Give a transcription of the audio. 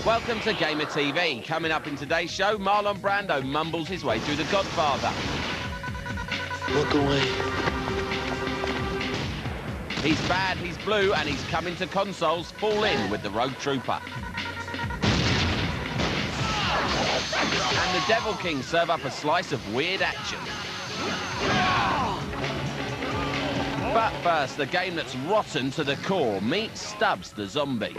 Welcome to Gamer TV. Coming up in today's show, Marlon Brando mumbles his way through The Godfather. Look away. He's bad, he's blue, and he's coming to consoles. Fall in with the Rogue Trooper. And the Devil King serve up a slice of weird action. But first, the game that's rotten to the core. Meet Stubbs the zombie.